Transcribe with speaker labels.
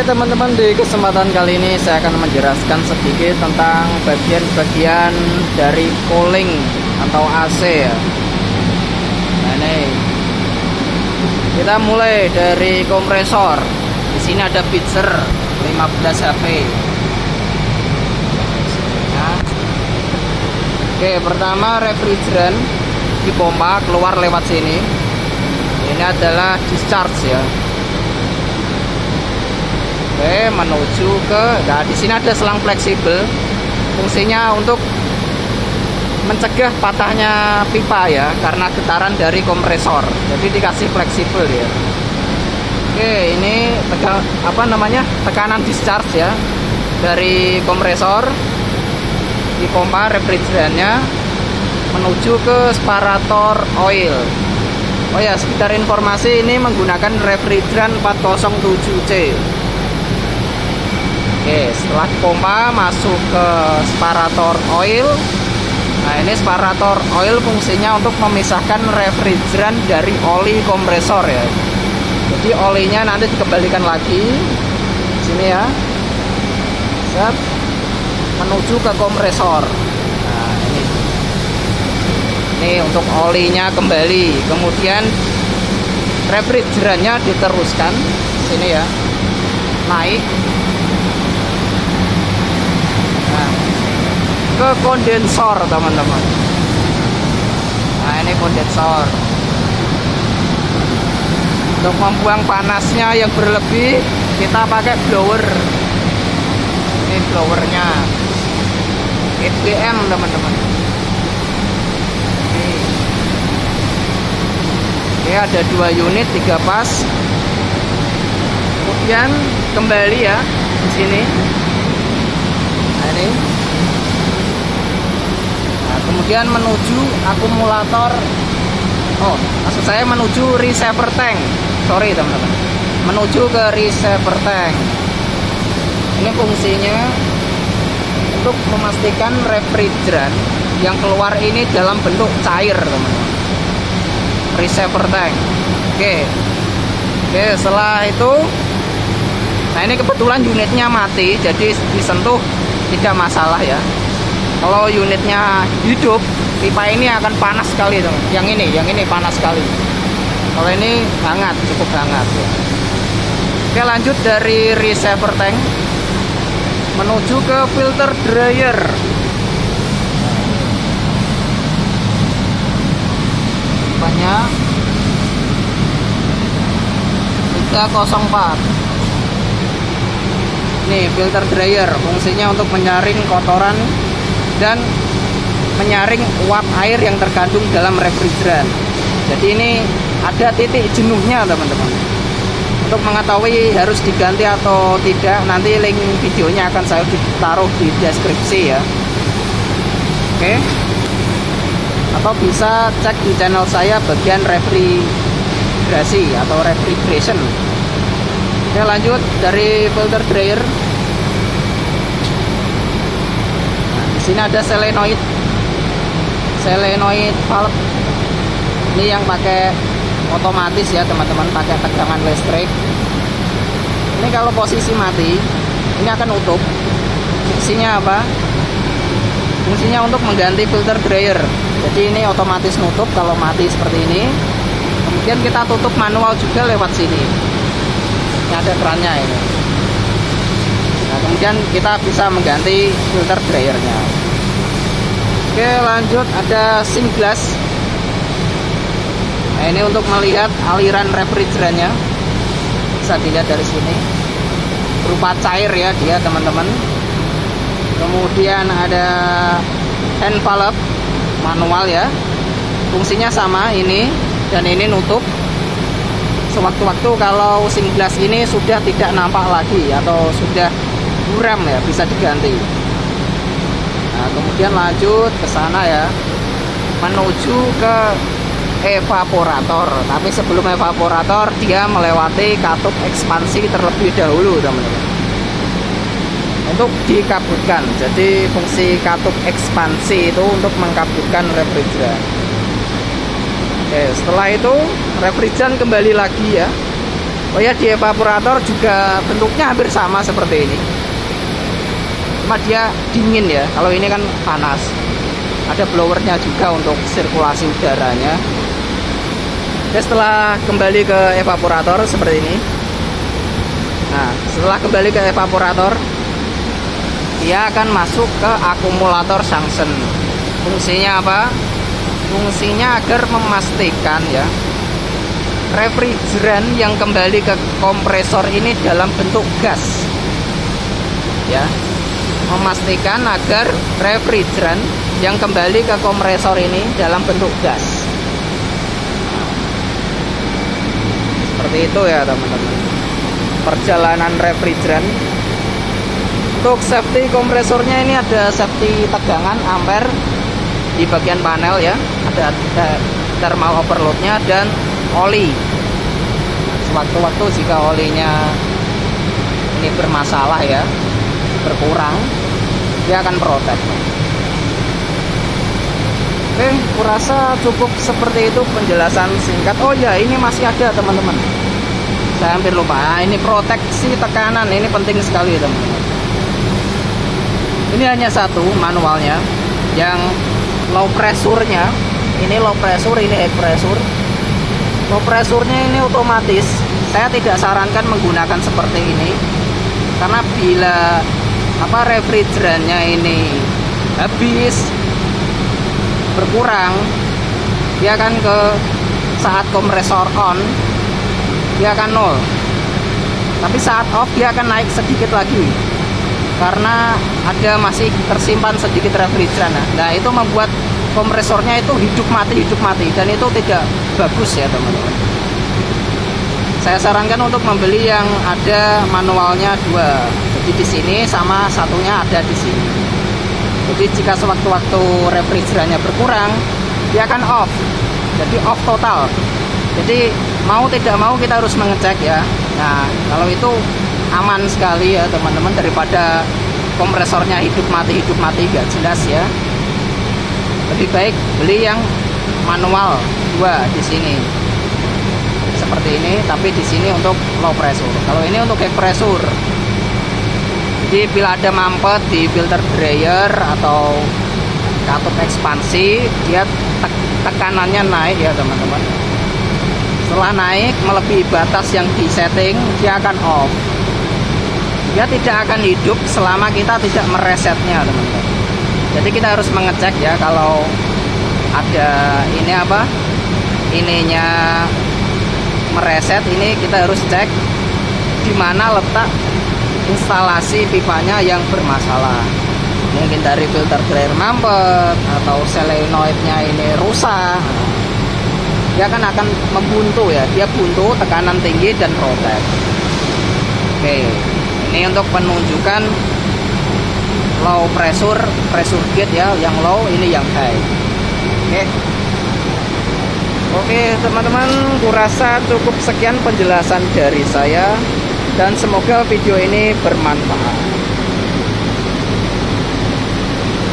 Speaker 1: Oke teman-teman, di kesempatan kali ini saya akan menjelaskan sedikit tentang bagian-bagian dari cooling atau AC ya. Nah ini kita mulai dari kompresor. Di sini ada pitcher 15 HP. Nah, oke, pertama refrigeran dipompa keluar lewat sini. Ini adalah discharge ya. Oke, menuju ke, nah di sini ada selang fleksibel, fungsinya untuk mencegah patahnya pipa ya, karena getaran dari kompresor. Jadi dikasih fleksibel ya. Oke, ini tekanan discharge ya dari kompresor, dipompa refrigerannya menuju ke separator oil. Oh ya, sekedar informasi, ini menggunakan refrigeran 407C. Oke, setelah dipompa masuk ke separator oil. Nah, ini separator oil fungsinya untuk memisahkan refrigeran dari oli kompresor ya. Jadi olinya nanti dikembalikan lagi sini ya. Set, menuju ke kompresor. Nah, ini untuk olinya kembali. Kemudian refrigerannya diteruskan sini ya. Naik ke kondensor teman-teman. Nah ini kondensor. Untuk membuang panasnya yang berlebih, kita pakai blower. Ini blowernya EBM teman-teman. Ini ada 2 unit 3 pas. Kemudian kembali ya di sini. Nah ini. Kemudian menuju akumulator. Oh, maksud saya menuju receiver tank. Sorry teman-teman. Menuju ke receiver tank. Ini fungsinya untuk memastikan refrigeran yang keluar ini dalam bentuk cair, teman-teman. Receiver tank. Oke, setelah itu, nah ini kebetulan unitnya mati, jadi disentuh tidak masalah ya. Kalau unitnya hidup, pipa ini akan panas sekali teman. Yang ini panas sekali. Kalau ini hangat, cukup hangat ya. Oke, lanjut dari receiver tank menuju ke filter dryer. Pipanya 304. Nih filter dryer, fungsinya untuk menyaring kotoran dan menyaring uap air yang terkandung dalam refrigeran. Jadi ini ada titik jenuhnya teman-teman. Untuk mengetahui harus diganti atau tidak, nanti link videonya akan saya taruh di deskripsi ya. Oke. Atau bisa cek di channel saya bagian refrigerasi atau refrigeration. Oke, lanjut dari filter dryer. Sini ada solenoid valve. Ini yang pakai otomatis ya teman-teman, pakai tegangan listrik. Ini kalau posisi mati, ini akan utup. Fungsinya apa? Fungsinya untuk mengganti filter dryer. Jadi ini otomatis nutup kalau mati seperti ini. Kemudian kita tutup manual juga lewat sini. Ini ada kerannya ini. Nah, kemudian kita bisa mengganti filter dryernya. Oke, lanjut ada sink glass. Nah, ini untuk melihat aliran refrigerannya. Bisa dilihat dari sini. Berupa cair ya dia teman-teman. Kemudian ada hand valve manual ya. Fungsinya sama ini dan ini nutup. Sewaktu-waktu kalau sink glass ini sudah tidak nampak lagi atau sudah buram ya, bisa diganti. Nah, kemudian lanjut ke sana ya, menuju ke evaporator. Tapi sebelum evaporator, dia melewati katup ekspansi terlebih dahulu teman-teman, untuk dikabutkan. Jadi fungsi katup ekspansi itu untuk mengkabutkan refrigeran. Oke, setelah itu refrigeran kembali lagi ya Oh ya, di evaporator juga bentuknya hampir sama seperti ini, cuma dia dingin ya, kalau ini kan panas. Ada blowernya juga untuk sirkulasi udaranya. Oke, setelah kembali ke evaporator seperti ini. Nah, setelah kembali ke evaporator, dia akan masuk ke akumulator junction. Fungsinya apa? Fungsinya agar memastikan ya, refrigeran yang kembali ke kompresor ini dalam bentuk gas ya, memastikan agar refrigeran yang kembali ke kompresor ini dalam bentuk gas. Seperti itu ya teman-teman, perjalanan refrigeran. Untuk safety kompresornya ini ada safety tegangan ampere di bagian panel ya, ada thermal overloadnya dan oli. Sewaktu-waktu jika olinya ini bermasalah ya, berkurang, dia akan protek. Oke, kurasa cukup seperti itu penjelasan singkat. Oh ya, ini masih ada teman-teman, saya hampir lupa. Nah, ini proteksi tekanan, ini penting sekali teman-teman. Ini hanya satu manualnya, yang low pressure-nya. Ini low pressure, ini high pressure. Low pressure-nya ini otomatis. Saya tidak sarankan menggunakan seperti ini, karena bila refrigerannya ini habis, berkurang, dia akan ke saat kompresor on dia akan 0, tapi saat off dia akan naik sedikit lagi karena ada masih tersimpan sedikit refrigeran. Nah, itu membuat kompresornya itu hidup mati, dan itu tidak bagus ya teman-teman. Saya sarankan untuk membeli yang ada manualnya 2. Jadi di sini sama satunya ada di sini. Jadi jika sewaktu-waktu refrigerannya berkurang, dia akan off. Jadi off total. Jadi mau tidak mau kita harus mengecek ya. Nah, kalau itu aman sekali ya teman-teman, daripada kompresornya hidup mati gak jelas ya. Lebih baik beli yang manual 2 di sini. Seperti ini, tapi di sini untuk low pressure. Kalau ini untuk high pressure. Jadi bila ada mampet di filter dryer atau katup ekspansi, dia tekanannya naik ya teman-teman. Setelah naik melebihi batas yang disetting, dia akan off. Dia tidak akan hidup selama kita tidak meresetnya teman-teman. Jadi kita harus mengecek ya, kalau ada ini ininya mereset, ini kita harus cek di mana letak instalasi pipanya yang bermasalah. Mungkin dari filter dryer mampet atau solenoidnya ini rusak. Dia akan membuntu ya, dia buntu, tekanan tinggi dan protek. Oke, ini untuk penunjukan low pressure gate ya, yang low, ini yang high. Oke teman-teman, kurasa cukup sekian penjelasan dari saya, dan semoga video ini bermanfaat.